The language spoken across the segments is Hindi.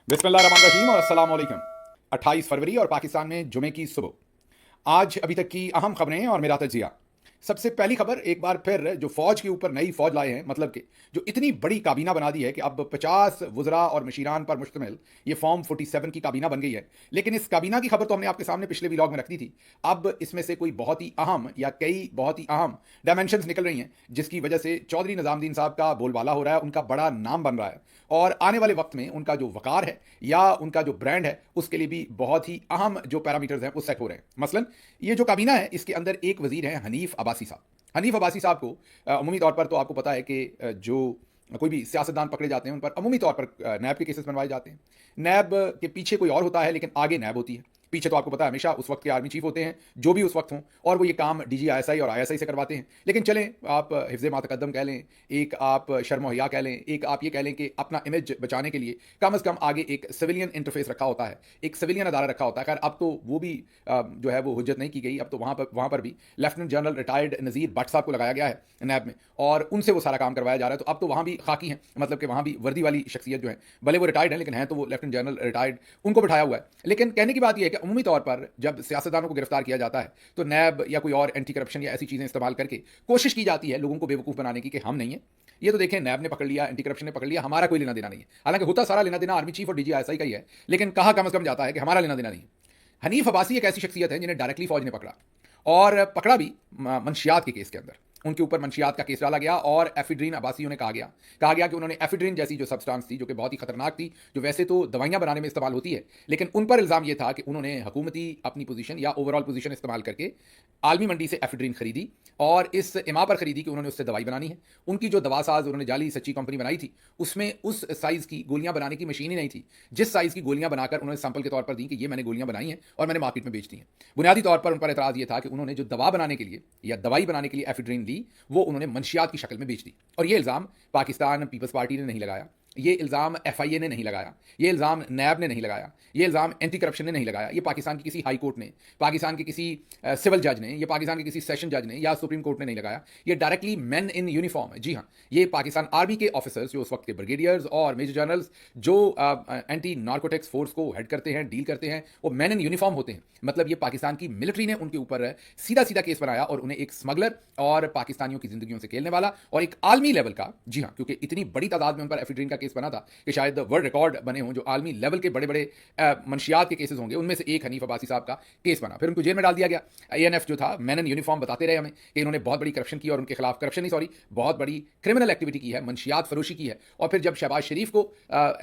बिस्मिल्लाहिर्रहमानिर्रहीम और अस्सलाम वालेकुम। 28 फरवरी और पाकिस्तान में जुमे की सुबह। आज अभी तक की अहम खबरें और मेरा तजिया। सबसे पहली खबर, एक बार फिर जो फौज के ऊपर नई फौज लाए हैं, मतलब कि जो इतनी बड़ी काबीना बना दी है कि अब 50 वुजरा और मशीरान पर मुश्तमिल ये फॉर्म 47 की काबीना बन गई है। लेकिन इस काबीना की खबर तो हमने आपके सामने पिछले व्लॉग में रख दी थी। अब इसमें से कोई बहुत ही अहम या कई बहुत ही अहम डायमेंशंस निकल रही हैं, जिसकी वजह से चौधरी निजामुद्दीन साहब का बोलबाला हो रहा है, उनका बड़ा नाम बन रहा है और आने वाले वक्त में उनका जो वकार है या उनका जो ब्रांड है उसके लिए भी बहुत ही अहम जो पैरामीटर्स हैं वो सेट हो रहे हैं। मसलन ये जो काबीना है इसके अंदर एक वजीर है हनीफ अब्बासी साहब। हनीफ अब्बासी साहब को अमूमी तौर पर तो आपको पता है कि जो कोई भी सियासतदान पकड़े जाते हैं उन पर अमूमी तौर पर नैब के केसेस बनवाए जाते हैं। नैब के पीछे कोई और होता है लेकिन आगे नैब होती है। पीछे तो आपको पता है हमेशा उस वक्त के आर्मी चीफ होते हैं जो भी उस वक्त हों, और वो ये काम DGISI और ISI से करवाते हैं। लेकिन चलें, आप हिफ्ज़ मातकद्दम कह लें, एक आप शर्म हया कह लें, एक आप ये कह लें कि अपना इमेज बचाने के लिए कम से कम आगे एक सिविलियन इंटरफेस रखा होता है, एक सिविलियन अदारा रखा होता है। खैर अब तो वो भी जो है वो हुज्जत नहीं की गई। अब तो वहाँ पर भी लेफ्टिनेंट जनरल रिटायर्ड नज़ीर भट्ट साहब को लगाया गया है नैब में और उनसे वो सारा काम करवाया जा रहा है। तो अब तो वहाँ भी खाकी हैं, मतलब कि वहाँ भी वर्दी वाली शख्सियत जो है, भले वो रिटायर्ड हैं लेकिन हैं तो वो लेफ्टिनेंट जनरल रिटायर्ड, उनको बिठाया हुआ है। लेकिन कहने की बात यह है कि अमूमी तौर पर जब सियासतदानों को गिरफ्तार किया जाता है तो नैब या कोई और एंटी करप्शन या ऐसी चीज़ें इस्तेमाल करके कोशिश की जाती है लोगों को बेवकूफ़ बनाने की कि हम नहीं है। ये तो देखें, नैब ने पकड़ लिया, एंटी करप्शन ने पकड़ लिया, हमारा कोई लेना देना नहीं है। हालांकि होता सारा लेना देना आर्मी चीफ और DGISI का ही है, लेकिन कहा कम से कम जाता है कि हमारा लेना देना नहीं है। हनीफ अब्बासी एक ऐसी शख्सियत है जिन्हें डायरेक्टली फौज ने पकड़ा और पकड़ा भी मंशियात के केस के अंदर। उनके ऊपर मंशियात का केस डाला गया और एफिड्रीन अब्बासियों ने कहा गया कि उन्होंने एफिड्रीन जैसी जो सब्सटेंस थी जो कि बहुत ही खतरनाक थी, जो वैसे तो दवाइयां बनाने में इस्तेमाल होती है, लेकिन उन पर इल्ज़ाम यह था कि उन्होंने हुकूमती अपनी पोजीशन या ओवरऑल पोजीशन इस्तेमाल करके आलमी मंडी से एफिड्रीन खरीदी और इस इमा पर खरीदी कि उन्होंने उससे दवाई बनानी है। उनकी जो दवा साज उन्होंने जाली सच्ची कंपनी बनाई थी उसमें उस साइज़ की गोलियां बनाने की मशीन ही नहीं थी जिस साइज़ की गोलियां बनाकर उन्होंने सैंपल के तौर पर दी कि ये मैंने गोलियां बनाई हैं और मैंने मार्केट में बेच दी हैं। बुनियादी तौर पर उन पर एतराज़ ये था कि उन्होंने जो दवा बनाने के लिए या दवाई बनाने के लिए एफिड्रीन ली वो उन्होंने मंशियात की शक्ल में बेच दी। और ये इल्ज़ाम पाकिस्तान पीपल्स पार्टी ने नहीं लगाया, ये इल्ज़ाम FIA ने नहीं लगाया, ये इल्ज़ाम नैब ने नहीं लगाया, ये इल्ज़ाम एंटी करप्शन ने नहीं लगाया, ये पाकिस्तान की किसी हाई कोर्ट ने, पाकिस्तान के किसी सिविल जज ने, ये पाकिस्तान के किसी सेशन जज ने या सुप्रीम कोर्ट ने नहीं लगाया। ये डायरेक्टली मैन इन यूनिफॉर्म, जी हाँ, ये पाकिस्तान आर्मी के ऑफिसर्स जो उस वक्त के ब्रिगेडियर्स और मेजर जनरल्स जो एंटी नार्कोटिक्स फोर्स को हेड करते हैं, डील करते हैं, वो मैन इन यूनिफॉर्म होते हैं। मतलब ये पाकिस्तान की मिलिट्री ने उनके ऊपर सीधा सीधा केस बनाया और उन्हें एक स्मगलर और पाकिस्तानियों की जिंदगियों से खेलने वाला और एक आलमी लेवल का, जी हाँ, क्योंकि इतनी बड़ी तादाद में उन पर एफिड्रीन का केस बना था कि शायद वर्ल्ड रिकॉर्ड बने हों, जो आलमी लेवल के बड़े बड़े मंशियात के केसेस होंगे, उनमें से एक हनीफ अब्बासी साहब का केस बना। फिर उनको जेल में डाल दिया गया। ANF जो था, मैन इन यूनिफॉर्म, बताते रहे हमें कि इन्होंने बहुत बड़ी करप्शन की और उनके खिलाफ करप्शन नहीं, सॉरी, बहुत बड़ी क्रिमिनल एक्टिविटी की है, मंशियात फरोशी की है। और फिर जब शहबाज शरीफ को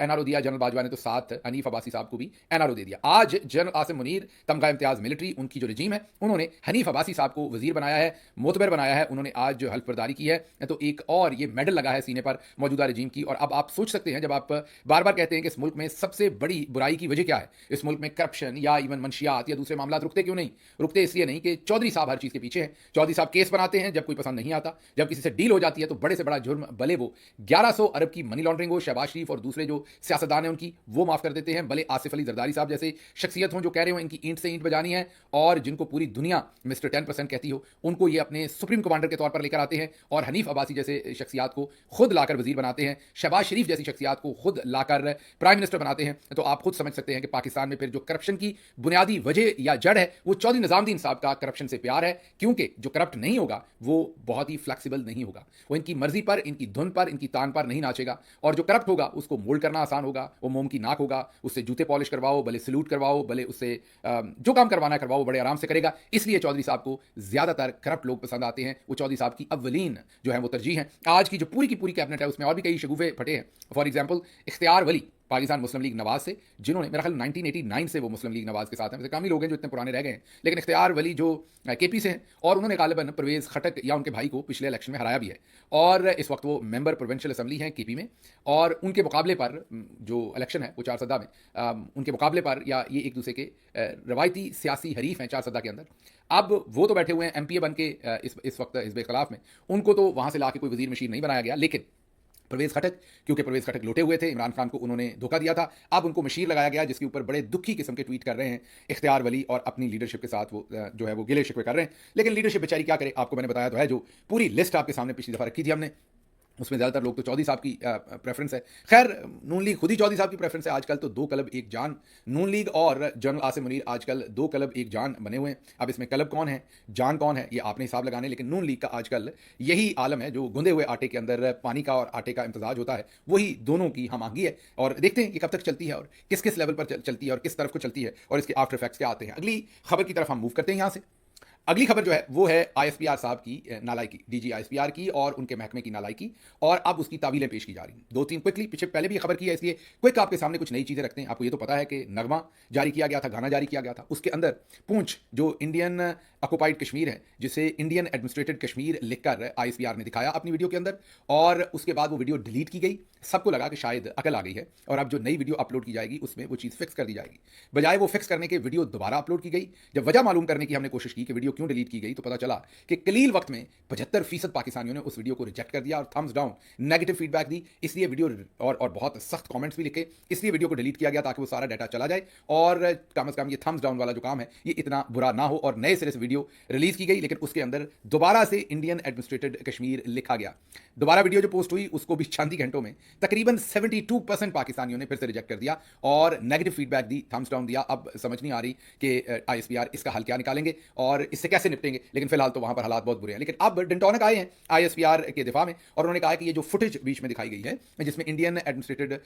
NRO दिया जनरल बाजवा ने, तो साथ हनीफ अब्बासी साहब को भी NRO दे दिया। आज जनरल आसिम मुनीर, तमगा इम्तियाज मिलिट्री, उनकी जो रजीम है, उन्होंने हनीफ अब्बासी साहब को वजीर बनाया है, मोतबर बनाया है, उन्होंने आज जो हल्फ बर्दारी की है, तो एक और ये मेडल लगा है सीने पर मौजूदा रजीम की। और अब आप सोच सकते हैं, जब आप बार बार कहते हैं कि इस मुल्क में सबसे बड़ी बुराई की वजह क्या है, इस मुल्क में करप्शन या इवन मंशियात या दूसरे मामला रुकते क्यों नहीं? रुकते इसलिए नहीं कि चौधरी साहब हर चीज़ के पीछे हैं। चौधरी साहब केस बनाते हैं जब कोई पसंद नहीं आता, जब किसी से डील हो जाती है तो बड़े से बड़ा जुर्म, भले वो 1100 अरब की मनी लॉन्ड्रिंग हो, शहबाज शरीफ और दूसरे जो सियासतदान हैं उनकी, वो माफ़ कर देते हैं। भले आसिफ अली जरदारी साहब जैसे शख्सियत हों जो कह रहे हो इनकी ईंट से ईंट बजानी है और जिनको पूरी दुनिया मिस्टर 10% कहती हो, उनको ये अपने सुप्रीम कमांडर के तौर पर लेकर आते हैं और हनीफ अब्बासी जैसे शख्सियात को खुद लाकर वजीर बनाते हैं, शहबाज शरीफ जैसी शख्सियात को खुद लाकर प्राइम मिनिस्टर बनाते हैं। तो आप खुद समझ सकते हैं कि पाकिस्तान में फिर जो करप्शन की बुनियादी वजह या जड़ है वो चौधरी निजामुद्दीन साहब का करप्शन से प्यार है, क्योंकि जो करप्ट नहीं होगा वो बहुत ही फ्लेक्सिबल नहीं होगा, वो इनकी मर्जी पर, इनकी धुन पर, इनकी तान पर नहीं नाचेगा। और जो करप्ट होगा उसको मोल्ड करना आसान होगा, वो मोम की नाक होगा, उससे जूते पॉलिश करवाओ, भले सल्यूट करवाओ, भले उससे जो काम करवाना करवाओ, बड़े आराम से करेगा। इसलिए चौधरी साहब को ज्यादातर करप्ट लोग पसंद आते हैं। वो चौधरी साहब की अव्वलीन जो है वो तरजीह है। आज की जो पूरी की पूरी कैबिनेट है उसमें और भी कई शगुफे फटे हैं। फॉर एग्जाम्पल इख्तियार वली, पाकिस्तान मुस्लिम लीग नवाज से, जिन्होंने मेरा ख्याल 1989 से वो मुस्लिम लीग नवाज के साथ हैं, वैसे कम ही लोग हैं जो इतने पुराने रह गए हैं, लेकिन इख्तियार वली जो KP से हैं और उन्होंने गालिबन परवेज़ खटक या उनके भाई को पिछले इलेक्शन में हराया भी है और इस वक्त वो मेंबर प्रोविंशियल असम्बली हैं KP में। और उनके मुकाबले पर जो इलेक्शन है वो चारसदा में, उनके मुकाबले पर या ये एक दूसरे के रवायती सियासी हरीफ हैं चारसदा के अंदर। अब वो तो बैठे हुए हैं MPA बन के इस वक्त हिज़्ब खिलाफ में, उनको तो वहाँ से ला के कोई वजीर मशीर नहीं बनाया गया। लेकिन परवेज़ खटक, क्योंकि परवेज़ खटक लौटे हुए थे, इमरान खान को उन्होंने धोखा दिया था, अब उनको मशीर लगाया गया जिसके ऊपर बड़े दुखी किस्म के ट्वीट कर रहे हैं इख्तियार वली और अपनी लीडरशिप के साथ वो जो है वो गिले शिकवे कर रहे हैं। लेकिन लीडरशिप बेचारी क्या करे, आपको मैंने बताया तो है, जो पूरी लिस्ट आपके सामने पिछली दफ़ा रखी थी हमने, उसमें ज़्यादातर लोग तो चौधरी साहब की प्रेफरेंस है। खैर, नून लीग खुद ही चौधरी साहब की प्रेफरेंस है। आजकल तो दो क्लब एक जान, नून लीग और जनरल आसिम मुनीर आजकल दो क्लब एक जान बने हुए हैं। अब इसमें क्लब कौन है, जान कौन है, ये आपने हिसाब लगाने, लेकिन नून लीग का आजकल यही आलम है, जो गुंदे हुए आटे के अंदर पानी का और आटे का इम्तजाज होता है, वही दोनों की हम आंगी है। और देखते हैं ये कब तक चलती है और किस किस लेवल पर चलती है और किस तरफ को चलती है और इसके आफ्टर इफेक्ट्स क्या आते हैं। अगली खबर की तरफ हम मूव करते हैं यहाँ से। अगली खबर जो है वो है आईएसपीआर साहब की नालायकी, डीजी आईएसपीआर की और उनके महकमे की नालायकी, और अब उसकी तावीलें पेश की जा रही हैं। दो तीन क्विकली, पीछे पहले भी खबर की है, इसलिए क्विक आपके सामने कुछ नई चीज़ें रखते हैं। आपको ये तो पता है कि नगमा जारी किया गया था, गाना जारी किया गया था, उसके अंदर पूंछ जो इंडियन ऑक्युपाइड कश्मीर है, जिसे इंडियन एडमिनिस्ट्रेटेड कश्मीर लिखकर आईएसपीआर ने दिखाया अपनी वीडियो के अंदर, और उसके बाद वो वीडियो डिलीट की गई। सबको लगा कि शायद अकल आ गई है और अब जो नई वीडियो अपलोड की जाएगी उसमें वो चीज़ फिक्स कर दी जाएगी। बजाय वो फिक्स करने के वीडियो दोबारा अपलोड की गई। जब वजह मालूम करने की हमने कोशिश की कि वीडियो क्यों डिलीट की गई, तो पता चला कि कलील वक्त में 75% पाकिस्तानियों ने उस वीडियो को रिजेक्ट कर दिया और थम्स डाउन, नेगेटिव फीडबैक दी। इसलिए वीडियो और बहुत सख्त कमेंट्स भी लिखे, इसलिए वीडियो को डिलीट किया गया ताकि वो सारा डाटा चला जाए और कम से कम ये थम्स डाउन वाला जो काम है ये इतना बुरा ना हो। और नए सिरे से वीडियो रिलीज की गई, लेकिन उसके अंदर दोबारा से इंडियन एडमिनिस्ट्रेटेड कश्मीर लिखा गया। दोबारा वीडियो जो पोस्ट हुई उसको भी चंद ही घंटों में तकरीबन 72% पाकिस्तानियों ने फिर से रिजेक्ट कर दिया और नेगेटिव फीडबैक दी, थम्स डाउन दिया। अब समझ नहीं आ रही कि आईएसपीआर इसका हल क्या निकालेंगे और इससे कैसे निपटेंगे, लेकिन फिलहाल तो वहां पर हालात बहुत बुरे हैं। लेकिन अब डेंटोनिक आए हैं आईएसपीआर के दिफा में और उन्होंने कहा कि ये जो फुटेज बीच में दिखाई गई है जिसमें इंडियन एडमिनिस्ट्रेटेड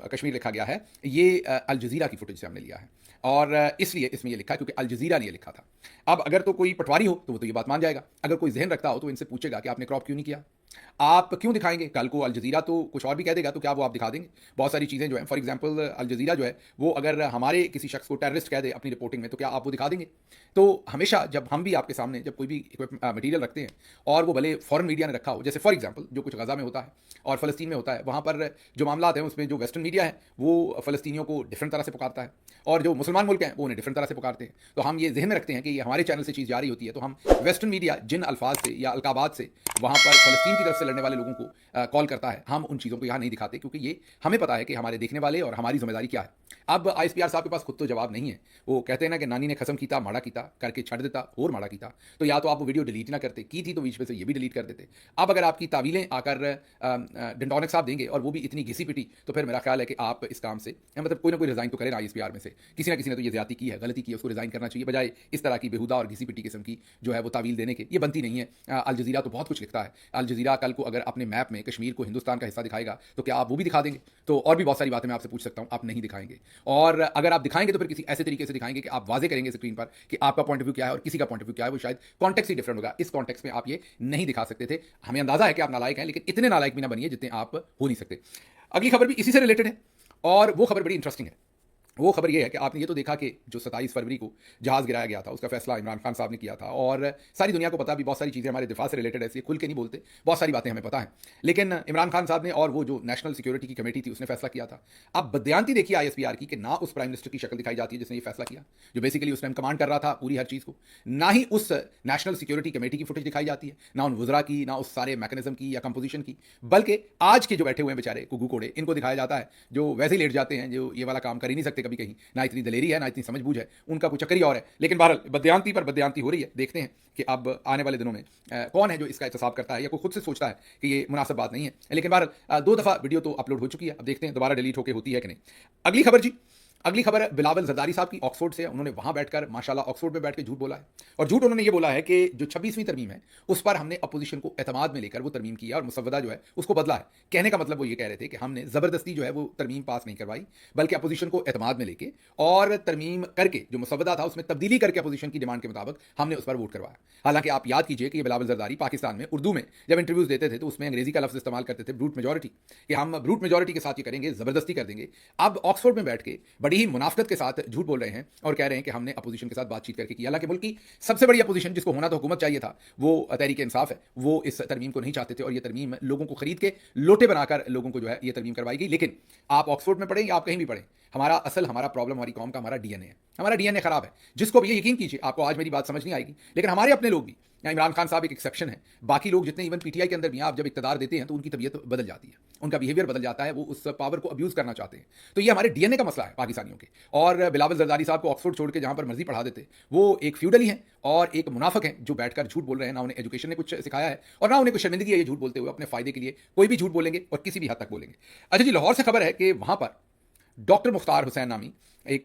कश्मीर लिखा गया है, ये अल जजीरा की फुटेज से हमने लिया है और इसलिए इसमें ये लिखा है क्योंकि अल जजीरा ने ये लिखा था। अब अगर तो कोई पटवारी हो तो वो तो ये बात मान जाएगा, अगर कोई जहन रखता हो तो इनसे पूछेगा कि आपने क्रॉप क्यों नहीं किया, आप क्यों दिखाएंगे। कल को अल जजीरा तो कुछ और भी कह देगा, तो क्या वो आप दिखा देंगे। बहुत सारी चीज़ें जो है, फॉर एग्जांपल अल जजीरा जो है वो अगर हमारे किसी शख्स को टेररिस्ट कह दे अपनी रिपोर्टिंग में, तो क्या आप वो दिखा देंगे। तो हमेशा जब हम भी आपके सामने जब कोई भी मटीरियल रखते हैं और वो भले फॉरेन मीडिया ने रखा हो, जैसे फॉर एग्जाम्पल जो कुछ गजा में होता है और फ़लस्तीन में होता है, वहाँ पर जो मामला हैं उसमें जो वेस्टर्न मीडिया है वो फ़लस्तीनियों को डिफरेंट तरह से पुकारता है और जो मुसलमान मुल्क हैं वो उन्हें डिफरेंट तरह से पुकारते हैं। तो हम ये जहन में रखते हैं कि ये हमारे चैनल से चीज़ जारी होती है, तो हम वेस्टर्न मीडिया जिन अल्फाज से या अलकाबात से वहाँ पर फ़लस्तीन की तरफ से लड़ने वाले लोगों को कॉल करता है, हम उन चीज़ों को यहाँ नहीं दिखाते क्योंकि ये हमें पता है कि हमारे देखने वाले और हमारी जिम्मेदारी क्या है। अब आईएसपीआर साहब के पास खुद तो जवाब नहीं है। वो कहते हैं ना कि नानी ने कसम कीता माड़ा कीता करके छड़ देता और माड़ा कीता, तो या तो आप वो वीडियो डिलीट ना करते, की थी तो बीच में से ये भी डिलीट कर देते। अब अगर आपकी तावीलें आकर डेंटोनिक साहब देंगे और वो भी इतनी घिसी पिटी, तो फिर मेरा ख्याल है कि आप इस काम से मतलब कोई ना कोई रिजाइन तो करें आईएसपीआर में से। किसी ना किसी ने तो ये ज्यादती की है, गलती की है, उसको रिजाइन करना चाहिए बजाय इस तरह की बेहुदा और घिसी पिटी किस्म की जो है वो तावील देने के। ये बनती नहीं है। अल जजीरा तो बहुत कुछ लिखता है। अल जजीरा कल को अगर अपने मैप में कश्मीर को हिंदुस्तान का हिस्सा दिखाएगा तो क्या आप वो भी दिखा देंगे। तो और भी बहुत सारी बातें मैं आपसे पूछ सकता हूँ, आप नहीं दिखाएंगे। और अगर आप दिखाएंगे तो फिर किसी ऐसे तरीके से दिखाएंगे कि आप वाजे करेंगे स्क्रीन पर कि आपका पॉइंट ऑफ व्यू क्या है और किसी का पॉइंट ऑफ व्यू क्या है, वो शायद कॉन्टेक्स्ट ही डिफरेंट होगा। इस कॉन्टेक्स्ट में आप ये नहीं दिखा सकते थे। हमें अंदाजा है कि आप नालायक हैं, लेकिन इतने नालायक भी ना बनिए जितने आप हो नहीं सकते। अगली खबर भी इसी से रिलेटेड है और वो खबर बड़ी इंटरेस्टिंग है। वो खबर ये है कि आपने ये तो देखा कि जो 27 फरवरी को जहाज़ गिराया गया था उसका फैसला इमरान खान साहब ने किया था और सारी दुनिया को पता भी, बहुत सारी चीज़ें हमारे दिफा से रिलेटेड ऐसी खुल के नहीं बोलते, बहुत सारी बातें हमें पता है। लेकिन इमरान खान साहब ने और वो जो नेशनल सिक्योरिटी की कमेटी थी उसने फैसला किया था। अब बदयांती देखिए आईएसपीआर की कि ना उस प्राइम मिनिस्टर की शक्ल दिखाई जाती है जिसने ये फैसला किया, जो बेसिकली उस टाइम कमांड कर रहा था पूरी हर चीज़ को, ना ही उस नेशनल सिक्योरिटी कमेटी की फुटेज दिखाई जाती है, ना उन वज़रा की, ना उस सारे मैकेनिज्म की या कंपोजिशन की, बल्कि आज के जो बैठे हुए हैं बेचारे कुगू कोड़े, इनको दिखाया जाता है जो वैसे ही लेट जाते हैं, जो ये वाला काम कर ही नहीं सकते कभी कहीं, ना इतनी दलेरी है ना इतनी समझबूझ है, उनका कुछ चक्कर ही और है। लेकिन बहरहाल बदयांती पर बदयांती हो रही है। देखते हैं कि अब आने वाले दिनों में कौन है जो इसका एहतसाब करता है या कोई खुद से सोचता है कि ये मुनासिब बात नहीं है। लेकिन बहरहाल 2 दफ़ा वीडियो तो अपलोड हो चुकी है, अब देखते हैं दोबारा डिलीट होकर होती है कि नहीं। अगली खबर जी, अगली खबर बिलावल जरदारी साहब की ऑक्सफोर्ड से। उन्होंने वहां बैठकर माशाल्लाह ऑक्सफोर्ड में बैठ के झूठ बोला है और झूठ उन्होंने ये बोला है कि जो 26वीं तरमीम है उस पर हमने अपोजिशन को एतमाद में लेकर वो तरमीम किया और मुसव्वदा जो है उसको बदला है। कहने का मतलब वो ये कह रहे थे कि हमने ज़बरदस्ती जो है वो तरमीम पास नहीं करवाई, बल्कि अपोजिशन को एतमाद में लेके और तरमीम करके जो मुसव्वदा था उसमें तब्दीली करके अपोजिशन की डिमांड के मुताबिक हमने उस पर वोट करवाया। हालांकि आप याद कीजिए कि बिलावल जरदारी पाकिस्तान में उर्दू में जब इंटरव्यूज देते थे तो उसमें अंग्रेजी का लफ्ज़ इस्तेमाल करते थे ब्रूट मेजॉरिटी, कि हम ब्रूट मेजॉरिटी के साथ ये करेंगे, ज़बरदस्ती कर देंगे। अब ऑक्सफोर्ड में बैठ के बड़ी ही मुनाफकत के साथ झूठ बोल रहे हैं और कह रहे हैं कि हमने अपोजिशन के साथ बातचीत करके किया। हालांकि मुल्क की सबसे बड़ी अपोजिशन जिसको होना तो हुकूमत चाहिए था वो तहरीक इंसाफ है, वो इस तरमीम को नहीं चाहते थे और ये तरमीम लोगों को खरीद के लोटे बनाकर लोगों को जो है ये तरमीम करवाई गई। लेकिन आप ऑक्सफोर्ड में पढ़ें या आप कहीं भी पढ़ें, हमारा प्रॉब्लम हमारी कौम का हमारा डीएनए है, हमारा डीएनए खराब है। जिसको भी ये यकीन कीजिए, आपको आज मेरी बात समझ नहीं आएगी, लेकिन हमारे अपने लोग भी या इमरान खान साहब एक एक्सेप्शन है, बाकी लोग जितने इवन पीटीआई के अंदर भी हैं, आप जब इक़्तिदार देते हैं तो उनकी तबीयत बदल जाती है, उनका बिहेवियर बदल जाता है, वो उस पावर को अब्यूज़ करना चाहते हैं। तो ये हमारे डीएनए का मसला है पाकिस्तानियों के। और बिलावल जरदारी साहब को ऑक्सफोर्ड छोड़ के जहाँ पर मर्जी पढ़ा देते, वो एक फ्यूडली हैं और एक मुनाफिक हैं जो बैठकर झूठ बोल रहे हैं। ना उन्हें एजुकेशन ने कुछ सिखाया है और ना उन्हें कुछ शर्मिंदगी है ये झूठ बोलते हुए। अपने फ़ायदे के लिए कोई भी झूठ बोलेंगे और किसी भी हद तक बोलेंगे। अच्छा जी, लाहौर से खबर है कि वहाँ पर डॉक्टर मुख्तार हुसैन नामी एक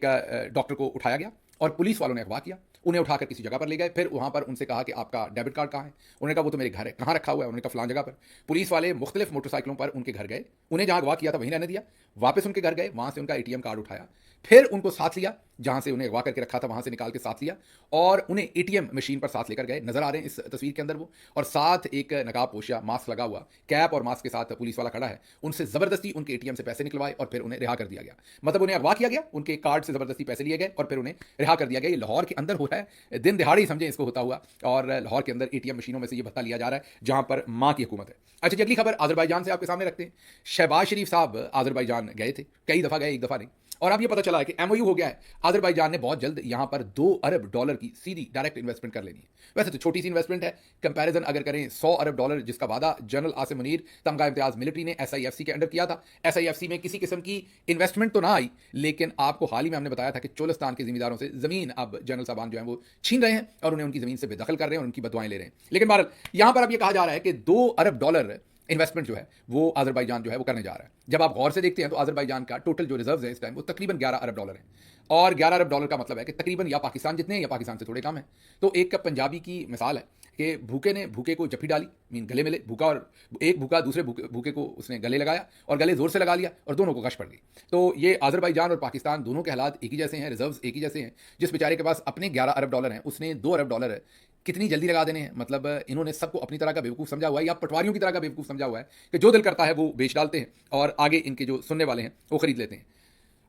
डॉक्टर को उठाया गया और पुलिस वालों ने अगवा किया। उन्हें उठाकर किसी जगह पर ले गए, फिर वहाँ पर उनसे कहा कि आपका डेबिट कार्ड कहाँ है? उन्होंने कहा वो तो मेरे घर है। कहाँ रखा हुआ है? उन्होंने कहा फलां जगह पर। पुलिस वाले मुख्तलिफ मोटरसाइकिलों पर उनके घर गए, उन्हें जहाँ अगवा किया था वहीं रहने दिया, वापस उनके घर गए, वहाँ से उनका एटीएम कार्ड उठाया, फिर उनको साथ लिया, जहाँ से उन्हें अगवा करके रखा था वहाँ से निकाल के साथ लिया और उन्हें एटीएम मशीन पर साथ लेकर गए। नजर आ रहे हैं इस तस्वीर के अंदर वो, और साथ एक नकाब पोशिया, मास्क लगा हुआ, कैप और मास्क के साथ पुलिस वाला खड़ा है। उनसे ज़बरदस्ती उनके एटीएम से पैसे निकलवाए और फिर उन्हें रिहा कर दिया गया। मतलब उन्हें अगवा किया गया, उनके कार्ड से ज़बरदस्ती पैसे लिए गए और फिर उन्हें रिहा कर दिया गया। ये लाहौर के अंदर हो रहा है, दिन दिहाड़े ही समझें इसको होता हुआ, और लाहौर के अंदर एटीएम मशीनों में से ये भत्ता लिया जा रहा है जहाँ पर माँ की हुकूमत है। अच्छा जी, अगली खबर अजरबैजान से आपके सामने रखते हैं। शहबाज शरीफ साहब अजरबैजान गए थे, कई दफ़ा गए, एक दफ़ा नहीं, और अब ये पता चला है कि एमओयू हो गया है। अजरबैजान ने बहुत जल्द यहाँ पर $2 अरब की सीधी डायरेक्ट इन्वेस्टमेंट कर लेनी है। वैसे तो छोटी सी इन्वेस्टमेंट है, कंपैरिजन अगर करें $100 अरब जिसका वादा जनरल आसिम मुनीर तमगा इम्तियाज मिलिट्री ने एसआईएफसी के अंडर किया था। एसआईएफसी में किसी किस्म की इन्वेस्टमेंट तो ना आई, लेकिन आपको हाल ही में हमने बताया था कि चोलिस्तान के जिम्मेदारों से जमीन अब जनरल साहबान जो है वो छीन रहे हैं और उन्हें उनकी जमीन से बेदखल कर रहे हैं और उनकी बदवाएं ले रहे हैं। लेकिन बहरहाल यहाँ पर अब ये कहा जा रहा है कि $2 अरब इन्वेस्टमेंट जो है वो अजरबैजान जो है वो करने जा रहा है। जब आप गौर से देखते हैं तो अजरबैजान का टोटल जो रिजर्व्स है इस टाइम वो तकरीबन $11 अरब है, और $11 अरब का मतलब है कि तकरीबन या पाकिस्तान जितने हैं या पाकिस्तान से थोड़े कम है। तो एक पंजाबी की मिसाल है कि भूखे ने भूखे को जफ्फी डाली, मीन गले मिले भूखा, और एक भूखा दूसरे भूखे को उसने गले लगाया और गले जोर से लगा लिया और दोनों को गश पड़ गई। तो ये अजरबैजान और पाकिस्तान दोनों के हालात एक ही जैसे हैं, रिजर्व्स एक ही जैसे हैं। जिस बेचारे के पास अपने $11 अरब हैं, उसने $2 अरब कितनी जल्दी लगा देने हैं। मतलब इन्होंने सबको अपनी तरह का बेवकूफ़ समझा हुआ है या पटवारियों की तरह का बेवकूफ़ समझा हुआ है कि जो दिल करता है वो बेच डालते हैं और आगे इनके जो सुनने वाले हैं वो खरीद लेते हैं।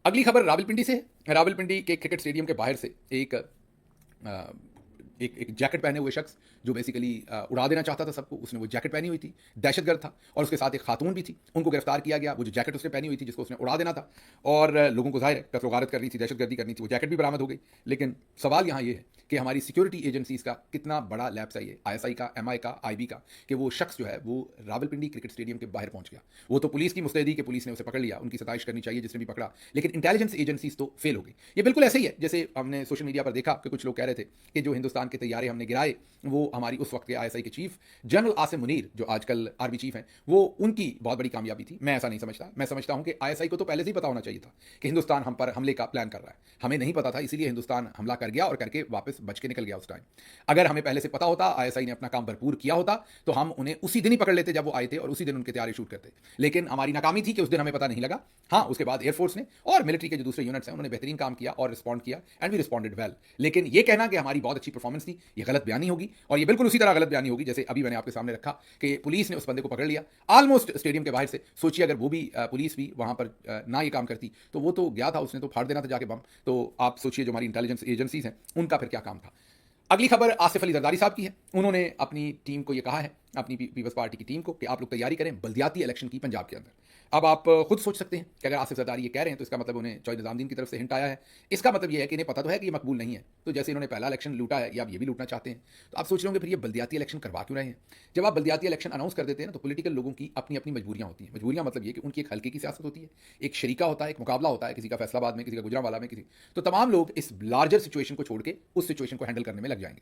अगली खबर रावलपिंडी से है। रावलपिंडी के क्रिकेट स्टेडियम के बाहर से एक एक जैकेट पहने हुए शख्स जो बेसिकली उड़ा देना चाहता था सबको, उसने वो जैकेट पहनी हुई थी, दहशतगर्द था, और उसके साथ एक खातून भी थी, उनको गिरफ्तार किया गया। वो जो जैकेट उसने पहनी हुई थी जिसको उसने उड़ा देना था और लोगों को जाहिर है कत्ल गारत करनी थी, दहशतगर्दी करनी थी, वो जैकेट भी बरामद हो गई। लेकिन सवाल यहाँ ये है कि हमारी सिक्योरिटी एजेंसीज का कितना बड़ा लैप्स है ये, आईएसआई का, एमआई का, आईबी का, कि वो शख्स जो है वो रावलपिंडी क्रिकेट स्टेडियम के बाहर पहुंच गया। वो तो पुलिस की मुस्तैदी कि पुलिस ने उसे पकड़ लिया, उनकी सताइश करनी चाहिए जिसने भी पकड़ा, लेकिन इंटेलिजेंस एजेंसीज तो फेल हो गई। ये बिल्कुल ऐसे ही है जैसे हमने सोशल मीडिया पर देखा कि कुछ लोग कह रहे थे कि जो हिंदुस्तान के तैयारे हमने गिराए वो हमारी उस वक्त के आईएसआई के चीफ जनरल आसिम मुनीर जो आजकल आर्मी चीफ हैं, वो उनकी बहुत बड़ी कामयाबी थी। मैं ऐसा नहीं समझता। मैं समझता हूं कि आईएसआई को तो पहले से ही पता होना चाहिए था कि हिंदुस्तान हम पर हमले का प्लान कर रहा है। हमें नहीं पता था, इसीलिए हिंदुस्तान हमला कर गया और करके वापस बच के निकल गया उस टाइम। अगर हमें पहले से पता होता, आईएसआई ने अपना काम भरपूर किया होता, तो हम उन्हें उसी दिन ही पकड़ लेते जब वो आए थे और उसी दिन उनके तैयारी शूट करते। लेकिन हमारी नाकामी थी कि उस दिन हमें पता नहीं लगा। हाँ, उसके बाद एयरफोर्स ने और मिलिट्री के जो दूसरे यूनिट्स हैं उन्होंने बेहतरीन काम किया और रिस्पॉन्ड किया, एंड वी रिस्पॉन्डेड वेल। लेकिन ये कहना कि हमारी बहुत अच्छी परफॉर्मेंस थी, ये गलत बयानी होगी, और ये बिल्कुल उसी तरह गलत बयानी होगी जैसे अभी मैंने आपके सामने रखा कि पुलिस ने उस बंदे को पकड़ लिया ऑलमोस्ट स्टेडियम के बाहर से। सोचिए अगर वो भी पुलिस भी वहां पर ना ये काम करती तो वो तो गया था, उसने तो फाड़ देना था जाके बम। तो आप सोचिए जो हमारी इंटेलिजेंस एजेंसीज हैं उनका फिर क्या काम था। अगली खबर आसिफ अली जरदारी साहब की है। उन्होंने अपनी टीम को ये कहा है, अपनी पीपल्स पार्टी की टीम को, कि आप लोग तैयारी करें बल्दियाती इलेक्शन की पंजाब के अंदर। अब आप खुद सोच सकते हैं कि अगर आसिफ जरदारी ये कह रहे हैं तो इसका मतलब उन्हें चौधरी निजामुद्दीन की तरफ से हिंट आया है। इसका मतलब ये है कि इन्हें पता तो है कि ये मकबूल नहीं है। तो जैसे इन्होंने पहला इलेक्शन लूटा है या अब ये भी लूटना चाहते हैं, तो आप सोच रहे होंगे फिर ये बल्दियाती इलेक्शन करवा क्यों रहे हैं। जब आप बल्दियाती इलेक्शन अनाउंस कर देते हैं ना तो पॉलिटिकल लोगों की अपनी अपनी मजबूरियां होती हैं। मजबूरियां मतलब ये कि उनकी एक हल्के की सियासत होती है, एक शरीका होता है, एक मुकाबला होता है, किसी का फैसलाबाद में, किसी का गुजरांवाला में, किसी, तो तमाम लोग इस लार्जर सिचुएशन को छोड़ के उस सिचुएशन को हैंडल करने में लग जाएंगे।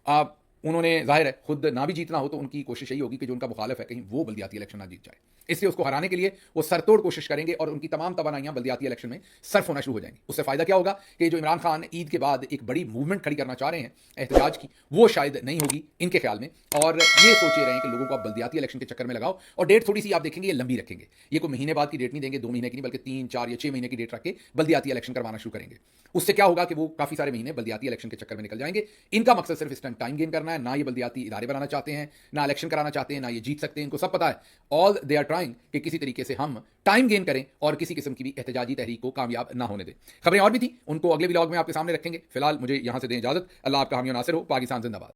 आप उन्होंने जाहिर है खुद ना भी जीतना हो तो उनकी कोशिश यही होगी कि जो उनका मुखालिफ है कहीं वो बल्दियाती इलेक्शन ना जीत जाए, इसलिए उसको हराने के लिए वो सरतोड़ कोशिश करेंगे और उनकी तमाम तवानाइयां बल्दियाती इलेक्शन में सर्फ होना शुरू हो जाएंगी। उससे फायदा क्या होगा कि जो इमरान खान ईद के बाद एक बड़ी मूवमेंट खड़ी करना चाह रहे हैं एहतजाज की, वो शायद नहीं होगी इनके ख्याल में, और ये सोचे रहे हैं कि लोगों को आप बल्दियाती इलेक्शन के चक्कर में लगाओ और डेट थोड़ी सी आप देखेंगे ये लंबी रखेंगे। ये कोई महीने बाद की डेट नहीं देंगे, 2 महीने की नहीं, बल्कि 3, 4 या 6 महीने की डेट रख के बल्दियाती इलेक्शन करवाना शुरू करेंगे। उससे क्या होगा कि वो काफी सारे महीने बल्दियाती इलेक्शन के चक्कर में निकल जाएंगे। इनका मकसद सिर्फ इस टाइम गेन करना है, ना ये बल्दियाती इदारे बनाना चाहते हैं, ना इलेक्शन कराना चाहते हैं, ना ये जीत सकते हैं। इनको सब पता है, ऑल दे आर ट्राइंग कि किसी तरीके से हम टाइम गेन करें और किसी किस्म की भी एहतजाजी तहरीक को कामयाब ना होने दें। खबरें और भी थी, उनको अगले व्लॉग में आपके सामने रखेंगे। फिलहाल मुझे यहां से दें इजाजत। अल्लाह आपका हामी और नासिर हो। पाकिस्तान जिंदाबाद।